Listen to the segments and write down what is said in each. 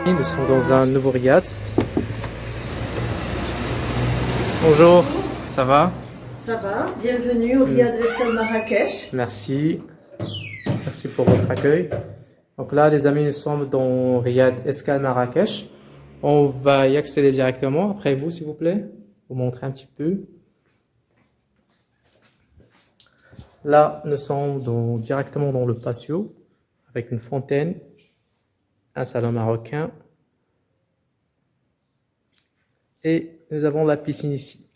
Nous sommes dans un nouveau riad. Bonjour, ça va? Ça va, bienvenue au Riad Escale Marrakech. Merci. Merci pour votre accueil. Donc là, les amis, nous sommes dans Riyad Escale Marrakech. On va y accéder directement. Après vous, s'il vous plaît, vous montrer un petit peu. Là, nous sommes directement dans le patio avec une fontaine, un salon marocain et nous avons la piscine ici.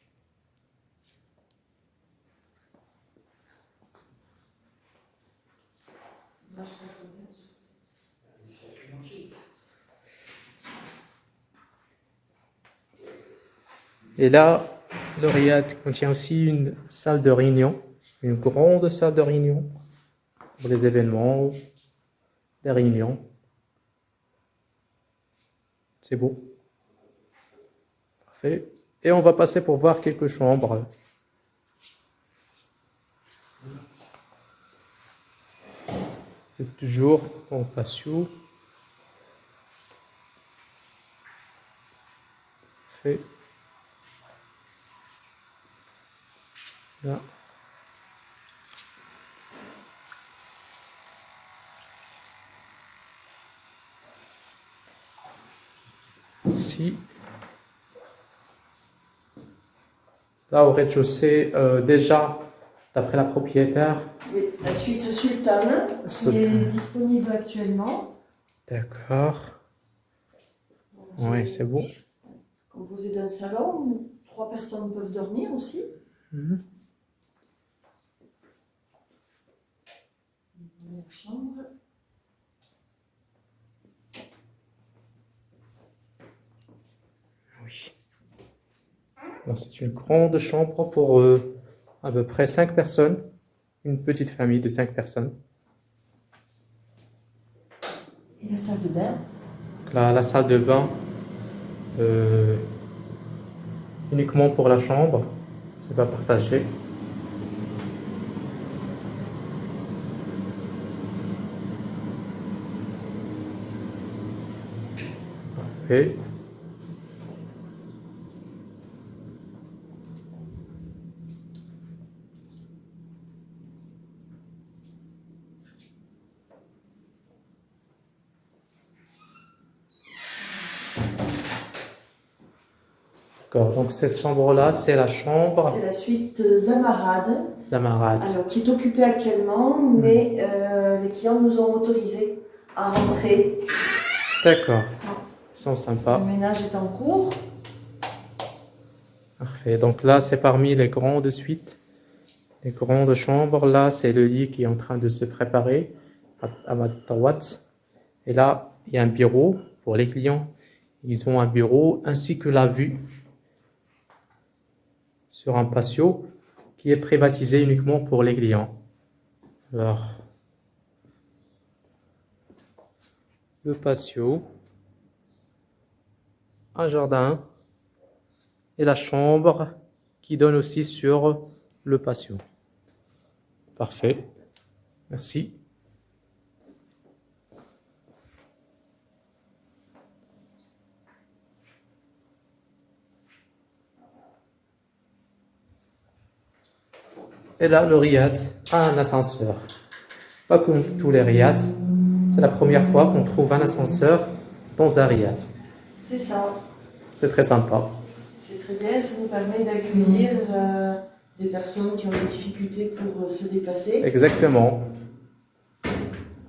Et là, le riad contient aussi une salle de réunion, une grande salle de réunion pour les événements, des réunions. C'est beau. Parfait. Et on va passer pour voir quelques chambres. C'est toujours en patio. Parfait. Là. Ici. Là, au rez-de-chaussée, déjà, d'après la propriétaire. Oui, la suite Sultane qui est disponible actuellement. D'accord. Oui, c'est beau. Composé d'un salon où 3 personnes peuvent dormir aussi. Mhm. Une chambre. Oui. Donc, c'est une grande chambre pour à peu près 5 personnes. Une petite famille de 5 personnes. Et la salle de bain. Donc, la salle de bain, uniquement pour la chambre. C'est pas partagé. Parfait. D'accord, donc cette chambre-là, c'est la chambre C'est la suite Zamarad. Zamarad. Alors, qui est occupée actuellement, mais les clients nous ont autorisé à rentrer. D'accord, ils sont Le sympas. ménage est en cours. Parfait, donc là, c'est parmi les grandes suites, les grandes chambres. Là, c'est le lit qui est en train de se préparer à ma droite. Et là, il y a un bureau pour les clients. Ils ont un bureau ainsi que la vue sur un patio qui est privatisé uniquement pour les clients. Alors, le patio, un jardin et la chambre qui donne aussi sur le patio. Parfait, merci. Et là, le riad a un ascenseur. Pas comme tous les riads. C'est la première fois qu'on trouve un ascenseur dans un riad. C'est ça. C'est très sympa. C'est très bien, ça nous permet d'accueillir des personnes qui ont des difficultés pour se déplacer. Exactement.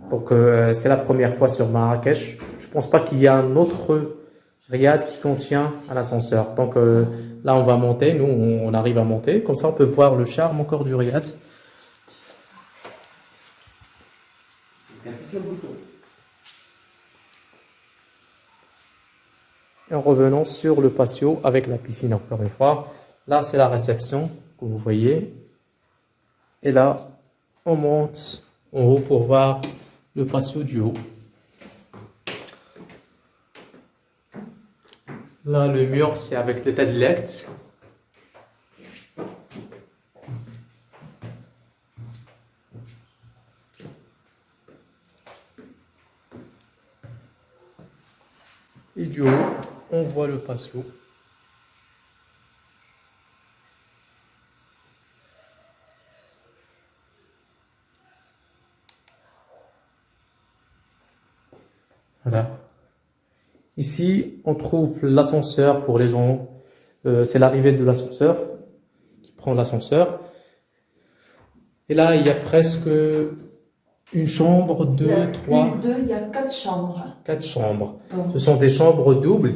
Donc, c'est la première fois sur Marrakech. Je pense pas qu'il y a un autre riad qui contient un ascenseur. Donc, là, on va monter. Nous, on arrive à monter. Comme ça, on peut voir le charme encore du riad. Et en revenant sur le patio avec la piscine encore une fois. Là, c'est la réception que vous voyez. Et là, on monte en haut pour voir le patio du haut. Là, le mur, c'est avec des tadlettes. voit le patio. Voilà. Ici, on trouve l'ascenseur pour les gens. C'est l'arrivée de l'ascenseur qui prend l'ascenseur. Et là, il y a presque une chambre, Il y a deux, trois, plus de deux, il y a 4 chambres. 4 chambres. Donc, Ce sont des chambres doubles.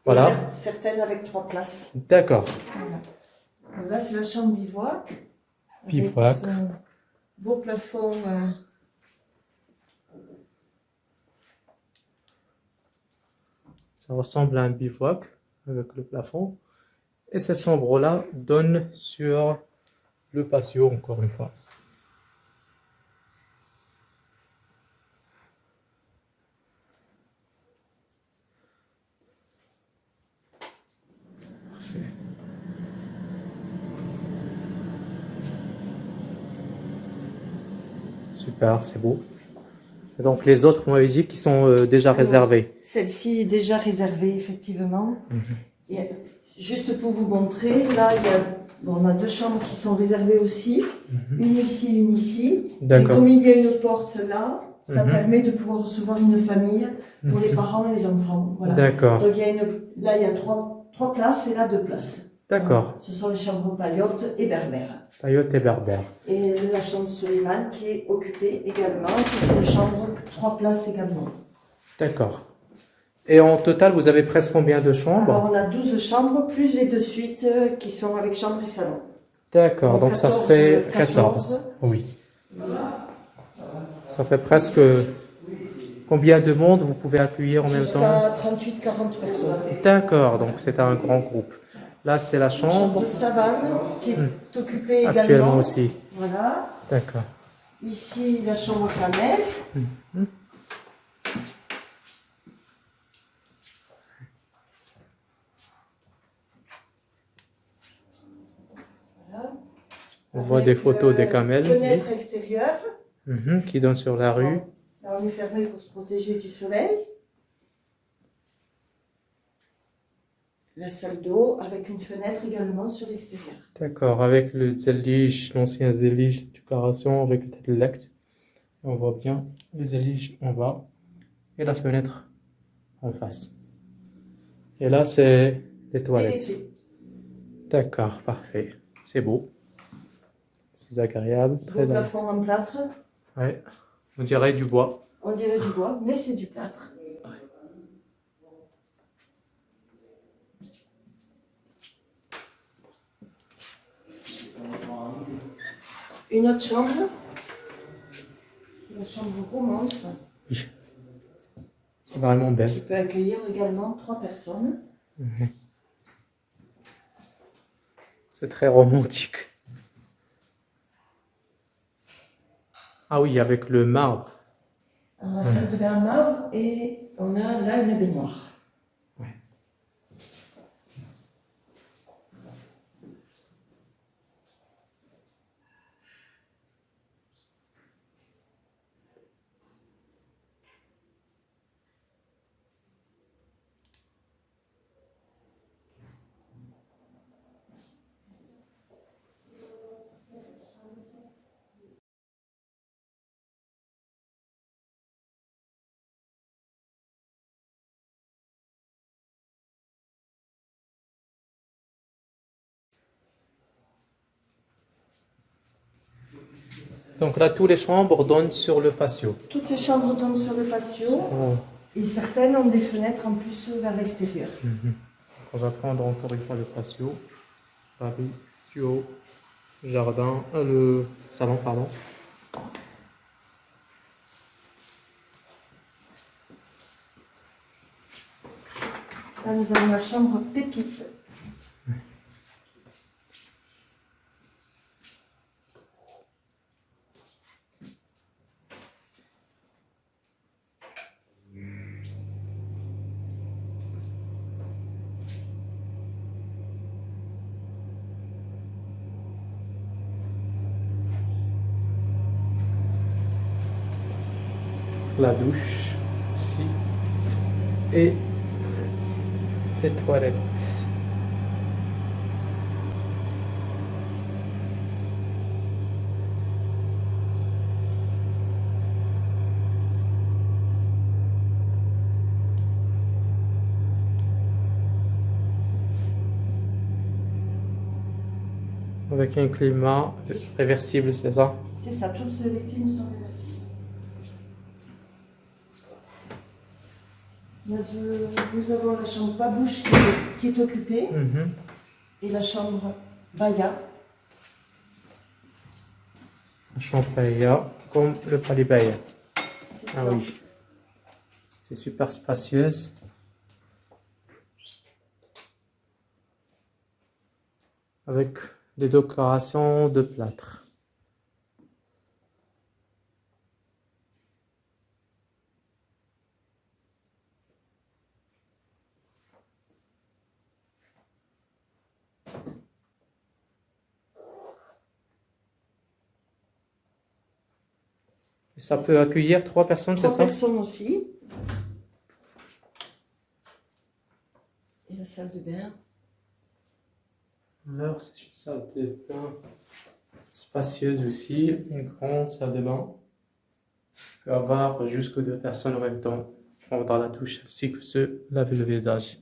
Voilà. Certaines avec 3 places. D'accord. Voilà. Donc là, c'est la chambre bivouac. Bivouac. Avec son beau plafond. Ça ressemble à un bivouac avec le plafond. Et cette chambre-là donne sur le patio, encore une fois. Parfait. Super, c'est beau. Et donc les autres, vous m'avez dit qu'ils sont déjà réservés. Celle-ci est déjà réservée, effectivement. Et, juste pour vous montrer, là, on a 2 chambres qui sont réservées aussi. Une ici, une ici. Et D'accord. comme il y a une porte là, ça Mhm. permet de pouvoir recevoir une famille pour les parents et les enfants. Voilà. D'accord. Donc là, il y a 3 places et là 2 places. D'accord. Voilà. Ce sont les chambres paillotes et berbères. Paillote et berbère. Et la chambre Suleiman qui est occupée également, qui est une chambre 3 places également. D'accord. Et en total, vous avez presque combien de chambres? Alors on a 12 chambres, plus les 2 suites qui sont avec chambre et salon. D'accord, donc ça fait 14. 14. Oui. Ça fait presque... Combien de monde vous pouvez accueillir en même temps? Jusqu'à 38-40 personnes. D'accord, donc c'est un grand groupe. Là, c'est la Chambre chambre. de savane qui est occupée Actuellement également. aussi. Voilà. D'accord. Ici, la chambre à sa mère. Voilà. On voit Avec, des photos des camels. Fenêtre extérieure. Qui donnent sur la rue. Là, on est fermé pour se protéger du soleil. La salle d'eau avec une fenêtre également sur l'extérieur. D'accord, avec le Zellige, l'ancien Zellige décoration avec le Tellect. On voit bien le Zellige en bas et la fenêtre en face. Et là, c'est les toilettes. Et D'accord, parfait. C'est beau. C'est agréable. le Très plafond en plâtre. Ouais. On dirait du bois. On dirait du bois, mais c'est du plâtre. Une autre chambre. La chambre romance. C'est vraiment belle. Qui peut accueillir également 3 personnes. C'est très romantique. Ah oui, avec le marbre. On a salle de bain en marbre et on a là une baignoire. Donc là, toutes les chambres donnent sur le patio. Toutes les chambres donnent sur le patio Oh. et certaines ont des fenêtres en plus vers l'extérieur. On va prendre encore une fois le patio. Patio, jardin, le salon, pardon. Là, nous avons la chambre pépite. La douche aussi. Et Des toilettes. Avec un climat réversible, c'est ça? C'est ça, toutes les clims sont réversibles. Nous avons la chambre Babouche qui est occupée et la chambre Baya. La chambre Baya, comme le palais Baya. C'est Ah ça. oui. C'est super spacieuse. Avec des décorations de plâtre. Et ça peut accueillir 3 personnes, c'est 3 ça? personnes aussi. Et la salle de bain. Alors, c'est une salle de bain spacieuse aussi, une grande salle de bain. On peut avoir jusque 2 personnes en même temps prendre la douche ainsi que se laver le visage.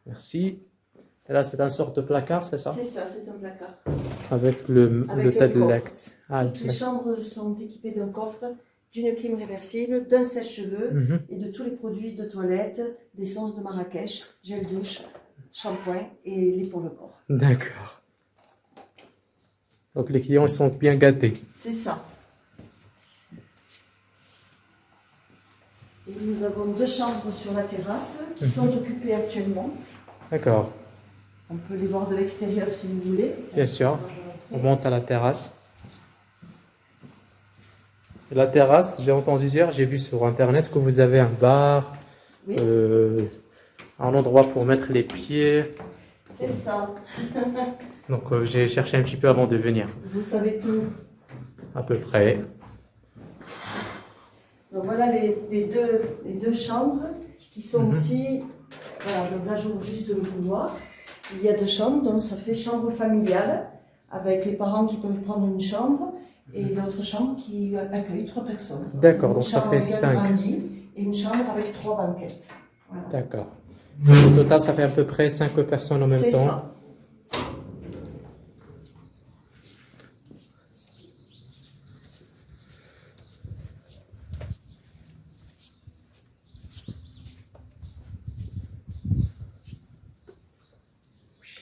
Merci. Et là, c'est une sorte de placard, c'est ça? C'est ça, c'est un placard. Avec le Avec tête le coffre. lect. Ah, Toutes les chambres sont équipées d'un coffre, d'une clim réversible, d'un sèche-cheveux et de tous les produits de toilette, d'essence de Marrakech, gel douche, shampoing et lait pour le corps. D'accord. Donc les clients ils sont bien gâtés. C'est ça. Et nous avons 2 chambres sur la terrasse qui sont occupées actuellement. D'accord. On peut les voir de l'extérieur si vous voulez. Bien sûr. On monte à la terrasse. Et la terrasse, j'ai entendu dire, j'ai vu sur internet que vous avez un bar, Oui. un endroit pour mettre les pieds. C'est ça. Donc j'ai cherché un petit peu avant de venir. Vous savez tout. À peu près. Donc voilà les deux chambres qui sont aussi. Voilà, donc là j'ouvre juste le couloir. Il y a 2 chambres, donc ça fait chambre familiale avec les parents qui peuvent prendre une chambre et l'autre chambre qui accueille 3 personnes. D'accord, Une donc ça chambre fait avec un 5. grand lit et une chambre avec 3 banquettes. Voilà. D'accord. Au total, ça fait à peu près 5 personnes en même C'est temps. ça.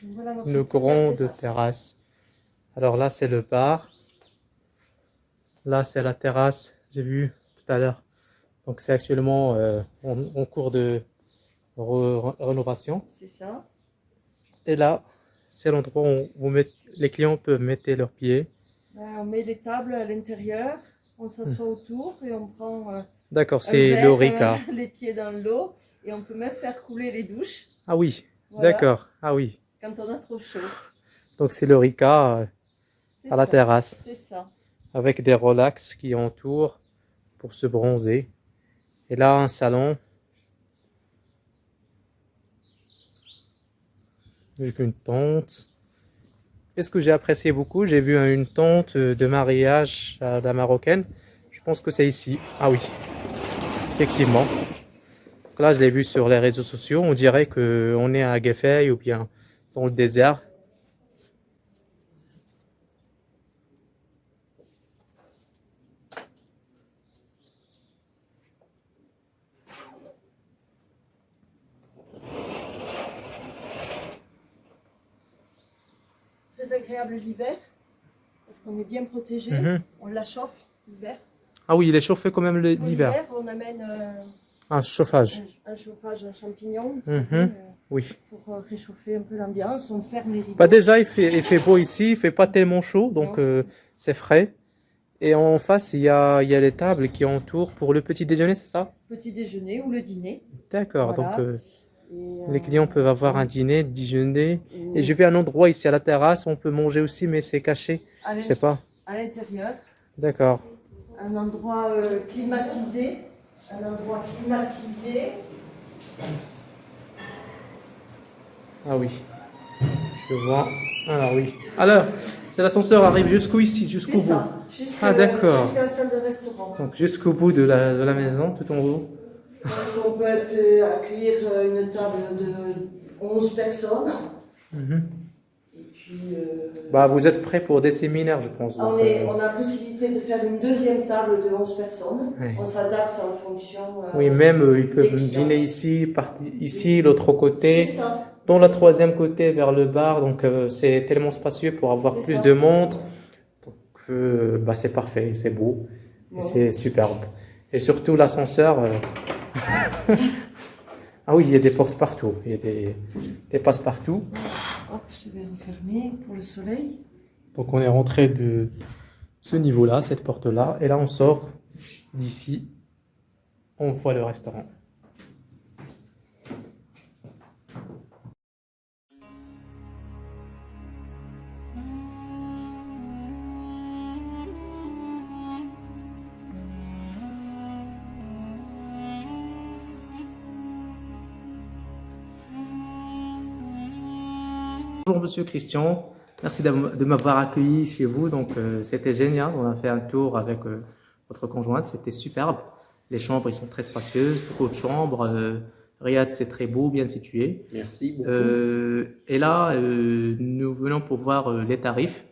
Voilà notre Une première grande terrasse. terrasse. Alors là, c'est le bar. Là, c'est la terrasse. J'ai vu tout à l'heure. Donc, c'est actuellement en cours de rénovation. C'est ça. Et là, c'est l'endroit où les clients peuvent mettre leurs pieds. On met des tables à l'intérieur, on s'assoit autour et on prend D'accord, un c'est verre, le Rica. les pieds dans l'eau et on peut même faire couler les douches. Ah oui, Voilà, d'accord. Ah oui. quand on a trop chaud. Donc, c'est le Rica C'est à la ça. terrasse. C'est ça. Avec des relax qui entourent pour se bronzer. Et là, un salon avec une tente. Et ce que j'ai apprécié beaucoup, j'ai vu une tente de mariage à la marocaine. Je pense que c'est ici. Ah oui, effectivement. Donc là, je l'ai vu sur les réseaux sociaux. On dirait qu'on est à Guéfei ou bien dans le désert. Très agréable l'hiver parce qu'on est bien protégé. On la chauffe l'hiver. Ah oui, il est chauffé quand même Pour l'hiver. l'hiver, on amène Un chauffage. un chauffage en champignons Oui. pour réchauffer un peu l'ambiance. On ferme les rideaux. Bah déjà, il fait beau ici, il fait pas tellement chaud, donc c'est frais. Et en face, il y a les tables qui entourent pour le petit déjeuner, c'est ça? Petit déjeuner ou le dîner. D'accord, Voilà. donc Et, les clients peuvent avoir un dîner, déjeuner. et Et j'ai vu un endroit ici à la terrasse, on peut manger aussi, mais c'est caché. à Je sais pas. l'intérieur, D'accord. un endroit climatisé. Un endroit climatisé. Ah oui, je vois. Alors oui. Alors, c'est l'ascenseur arrive jusqu'où ici, jusqu'au C'est bout. ça, Ah d'accord. jusqu'à la salle de restaurant. Donc jusqu'au bout de la maison, tout en haut. Donc, on peut accueillir une table de 11 personnes. Mhm. Et puis, Bah, vous êtes prêts pour des séminaires, je pense. Donc, on a la possibilité de faire une deuxième table de 11 personnes. oui. On s'adapte en fonction. Oui, même ils peuvent des clients. dîner ici, ici, l'autre côté, C'est ça. dans le troisième côté vers le bar. Donc c'est tellement spacieux pour avoir C'est plus ça. de monde. Donc bah, c'est parfait, c'est beau, et Bon. c'est superbe. Et surtout l'ascenseur. Ah oui, il y a des portes partout, il y a des passe-partout. Hop, je vais refermer pour le soleil. Donc on est rentré de ce niveau-là, cette porte-là, et là on sort d'ici, on voit le restaurant. Bonjour Monsieur Christian, merci de m'avoir accueilli chez vous. Donc c'était génial, on a fait un tour avec votre conjointe, c'était superbe. Les chambres ils sont très spacieuses, beaucoup de chambres. Riyad c'est très beau, bien situé. Merci beaucoup. Et là nous venons pour voir les tarifs.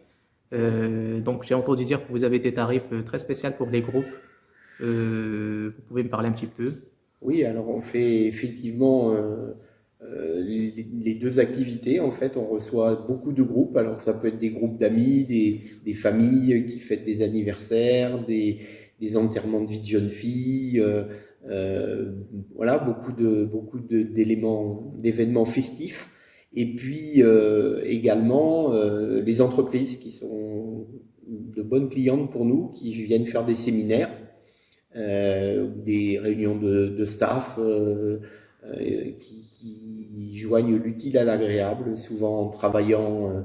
Donc j'ai entendu dire que vous avez des tarifs très spéciaux pour les groupes. Vous pouvez me parler un petit peu? Oui, alors on fait effectivement les deux activités. En fait, on reçoit beaucoup de groupes. Alors ça peut être des groupes d'amis, des familles qui fêtent des anniversaires, des enterrements de vie de jeunes filles. Voilà, beaucoup d'éléments, d'événements festifs. Et puis également les entreprises qui sont de bonnes clientes pour nous, qui viennent faire des séminaires. Des réunions de staff qui joignent l'utile à l'agréable, souvent en travaillant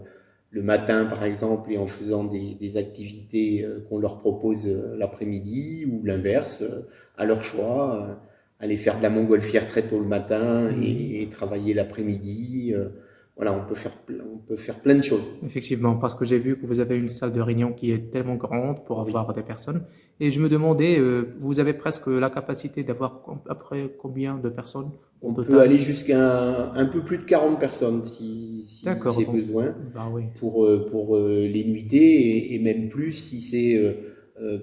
le matin par exemple et en faisant des activités qu'on leur propose l'après-midi ou l'inverse, à leur choix, aller faire de la montgolfière très tôt le matin et travailler l'après-midi. Voilà, on peut faire plein de choses. Effectivement, parce que j'ai vu que vous avez une salle de réunion qui est tellement grande pour avoir des personnes. Et je me demandais, vous avez presque la capacité d'avoir après combien de personnes On peut aller jusqu'à un peu plus de 40 personnes si c'est besoin, bah oui. pour les nuitées et même plus si c'est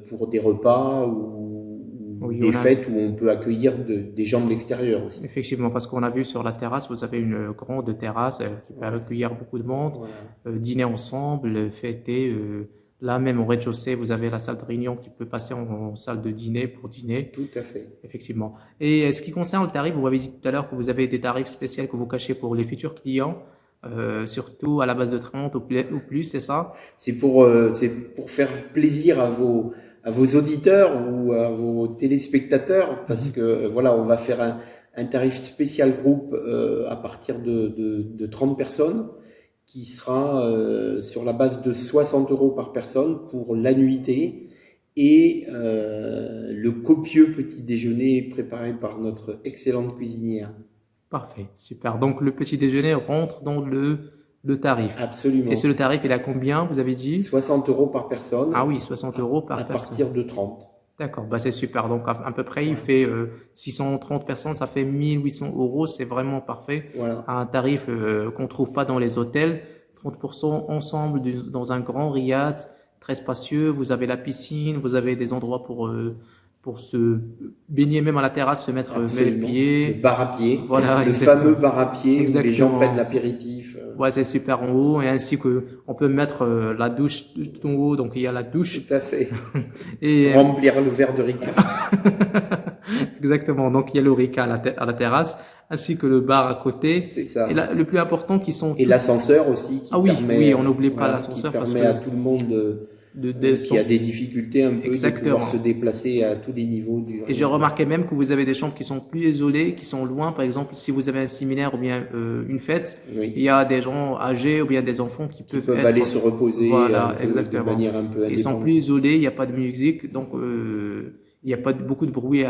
pour des repas ou des fêtes où on peut accueillir des gens de l'extérieur aussi. Effectivement, parce qu'on a vu sur la terrasse, vous avez une grande terrasse qui peut accueillir beaucoup de monde, dîner ensemble, fêter. Là même au rez-de-chaussée, vous avez la salle de réunion qui peut passer en salle de dîner pour dîner. Tout à fait. Effectivement. Et ce qui concerne le tarif, vous m'avez dit tout à l'heure que vous avez des tarifs spéciaux que vous cachez pour les futurs clients, surtout à la base de 30 ou plus, c'est ça? C'est pour faire plaisir à vos auditeurs ou à vos téléspectateurs, parce que voilà, on va faire un tarif spécial groupe à partir de 30 personnes, qui sera sur la base de 60 € par personne pour la nuitée et le copieux petit déjeuner préparé par notre excellente cuisinière. Parfait, super. Donc le petit déjeuner rentre dans le tarif. Absolument. Et le tarif, il a combien, vous avez dit? 60 € par personne. Ah oui, 60 € par personne. À partir de 30. D'accord, bah c'est super. Donc à peu près, il fait 630 personnes, ça fait 1800 €. C'est vraiment parfait. Voilà. À un tarif qu'on trouve pas dans les hôtels. 30% ensemble dans un grand riad, très spacieux. Vous avez la piscine, vous avez des endroits pour se baigner même à la terrasse, se mettre les pieds. Le bar à pied. Voilà, le fameux bar à pied où les gens prennent l'apéritif. Ouais, c'est super en haut, et ainsi que on peut mettre la douche tout en haut, donc il y a la douche. Tout à fait. Et remplir le verre de Rica. Exactement. Donc il y a le Rica à la terrasse, ainsi que le bar à côté. C'est ça. Et là, le plus important qui sont. Et l'ascenseur aussi. Qui permet, oui, on n'oublie pas l'ascenseur parce que permet à tout le monde qui a des difficultés un peu de pouvoir se déplacer à tous les niveaux du. Et j'ai remarqué même que vous avez des chambres qui sont plus isolées, qui sont loin. Par exemple, si vous avez un séminaire ou bien une fête, il y a des gens âgés ou bien des enfants qui peuvent aller se reposer exactement. De manière un peu indépendante. Ils sont plus isolés, il n'y a pas de musique, donc il n'y a pas beaucoup de bruit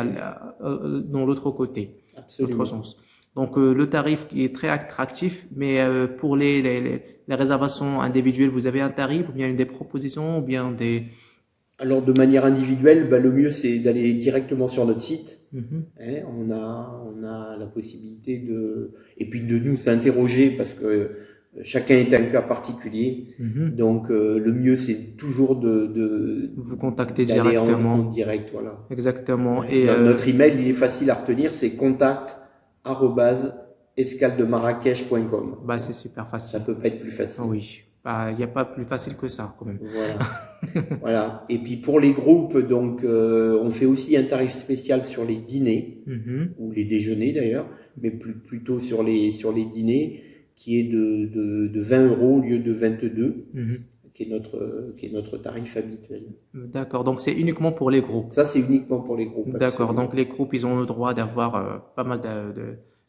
dans l'autre côté, Absolument. l'autre sens. Donc, le tarif qui est très attractif, mais pour les réservations individuelles, vous avez un tarif ou bien des propositions ou bien des... Alors, de manière individuelle, bah, le mieux, c'est d'aller directement sur notre site. Mhm, Hein, on a la possibilité de, et puis de nous s'interroger parce que chacun est un cas particulier. mhm. Donc, le mieux, c'est toujours Vous contactez d'aller en directement. direct, voilà. Exactement. Et Notre email, il est facile à retenir, c'est contact@escaledemarrakech.com. bah, c'est super Ça facile. peut pas être plus facile. Oui, bah, il n'y a pas plus facile que ça quand même. Voilà. Voilà. Et puis pour les groupes, donc, on fait aussi un tarif spécial sur les dîners, Mhm, ou les déjeuners d'ailleurs, mais plutôt sur les dîners, qui est de 20 euros au lieu de 22, mhm. qui est notre tarif habituel. D'accord, donc c'est uniquement pour les groupes. Ça, c'est uniquement pour les groupes. D'accord, absolument. donc les groupes, ils ont le droit d'avoir pas mal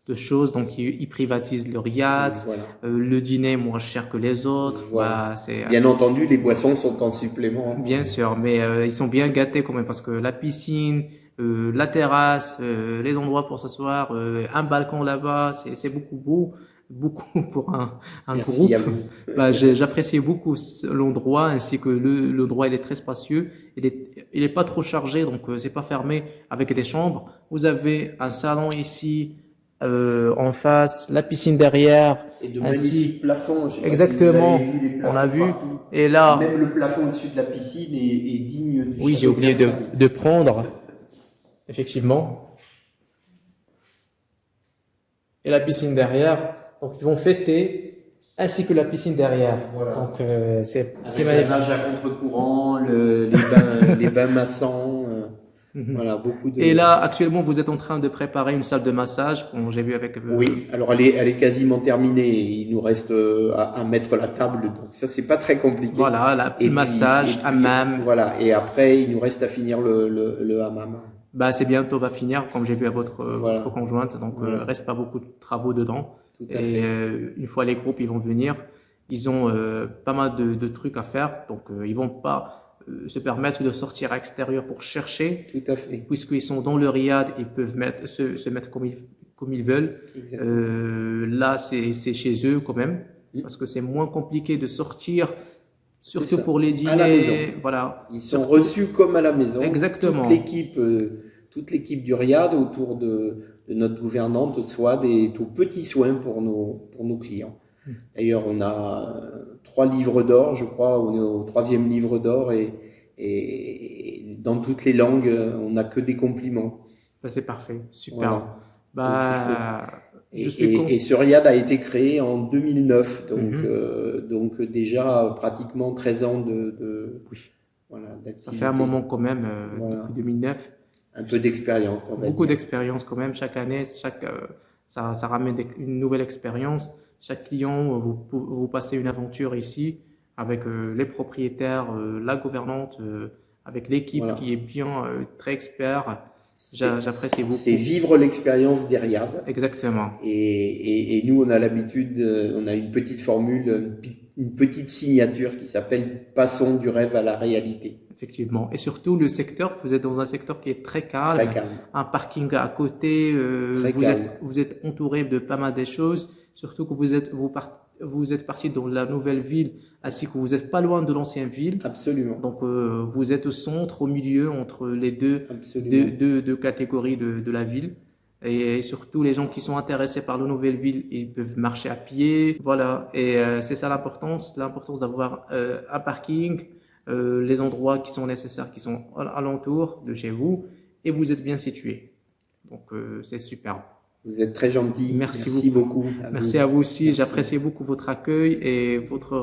de choses, donc ils privatisent le riad, Voilà. le dîner moins cher que les autres, Voilà. bah, c'est Bien entendu, les boissons sont en supplément. bien sûr, mais ils sont bien gâtés quand même parce que la piscine, la terrasse, les endroits pour s'asseoir, un balcon là-bas, c'est beaucoup beau, beaucoup pour un Merci groupe. à vous. Bah, j'apprécie beaucoup l'endroit ainsi que l'endroit il est très spacieux, il est pas trop chargé donc c'est pas fermé avec des chambres. Vous avez un salon ici en face, la piscine derrière, Et de ainsi magnifiques plafonds. Je sais pas exactement. si vous avez vu les On a plafonds vu partout. et là Même le plafond au-dessus de la piscine est digne du oui j'ai château oublié Versailles. de prendre effectivement et la piscine derrière. Donc ils vont fêter ainsi que la piscine derrière. Voilà. Donc c'est Avec la magnifique. nage à contre-courant, les bains massants, Mhm. voilà, beaucoup de... Et là, actuellement, vous êtes en train de préparer une salle de massage, comme j'ai vu avec... Oui, alors elle est quasiment terminée. Il nous reste à mettre la table, donc ça c'est pas très compliqué. Voilà, le massage, hammam. Voilà, et après il nous reste à finir le hammam. Bah, c'est bientôt va finir, comme j'ai vu à votre, Voilà. votre conjointe. Donc, Voilà. reste pas beaucoup de travaux dedans. Tout à Et fait. une fois les groupes, ils vont venir, ils ont pas mal de trucs à faire. Donc, ils vont pas se permettre de sortir à l'extérieur pour chercher. Tout à fait. Puisqu'ils sont dans le riad, ils peuvent se mettre comme ils veulent. Exactement. Là, c'est chez eux quand même, Mm. parce que c'est moins compliqué de sortir, surtout ça. pour les À la maison. dîners. Voilà. Ils sont Surtout- reçus comme à la maison. Exactement. Toute l'équipe du Riad autour de notre gouvernante soit des tout petits soins pour nos clients. D'ailleurs, on a 3 livres d'or, je crois, on est au 3e livre d'or et dans toutes les langues, on n'a que des compliments. Ça, c'est parfait. Super. Voilà. Bah, je Et, suis con. et ce Riad a été créé en 2009, Mhm. donc déjà pratiquement 13 ans Oui. voilà, Ça d'activité. fait un moment quand même, Voilà. depuis 2009. Un peu d'expérience, on va Beaucoup dire. d'expérience quand même. Chaque année, ça ramène une nouvelle expérience. Chaque client, vous passez une aventure ici avec les propriétaires, la gouvernante, avec l'équipe Voilà. qui est bien très expert. C'est- J'apprécie beaucoup. C'est vivre l'expérience des Riad. Exactement. Et nous, on a l'habitude, on a une petite formule, une petite signature qui s'appelle Passons du rêve à la réalité. Effectivement. Et surtout le secteur, vous êtes dans un secteur qui est très calme, Très calme. un parking à côté, Très calme. vous êtes entouré de pas mal de choses, surtout que vous êtes parti dans la nouvelle ville, ainsi que vous n'êtes pas loin de l'ancienne ville. Absolument. Donc vous êtes au centre, au milieu, entre les Absolument. deux catégories de la ville. Et surtout, les gens qui sont intéressés par la nouvelle ville, ils peuvent marcher à pied. Voilà. Et c'est ça l'importance d'avoir un parking, les endroits qui sont nécessaires, qui sont alentour de chez vous, et vous êtes bien situé. Donc, c'est superbe. Vous êtes très gentil. Merci beaucoup. Merci à vous aussi. Merci. J'apprécie beaucoup votre accueil et votre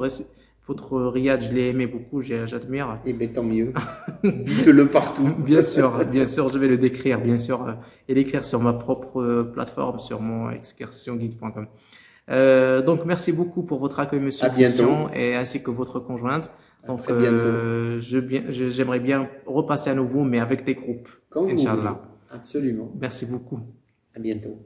riad, je l'ai aimé beaucoup, j'admire. Eh bien, tant mieux. Dites-le partout. Bien sûr, je vais le décrire, bien sûr, et l'écrire sur ma propre plateforme, sur mon excursionguide.com. Donc, merci beaucoup pour votre accueil, Monsieur À bientôt. Christian, et ainsi que votre conjointe. Donc, très bientôt. j'aimerais bien repasser à nouveau, mais avec des groupes. Quand vous Inch'Allah. voulez. Absolument. Merci beaucoup. À bientôt.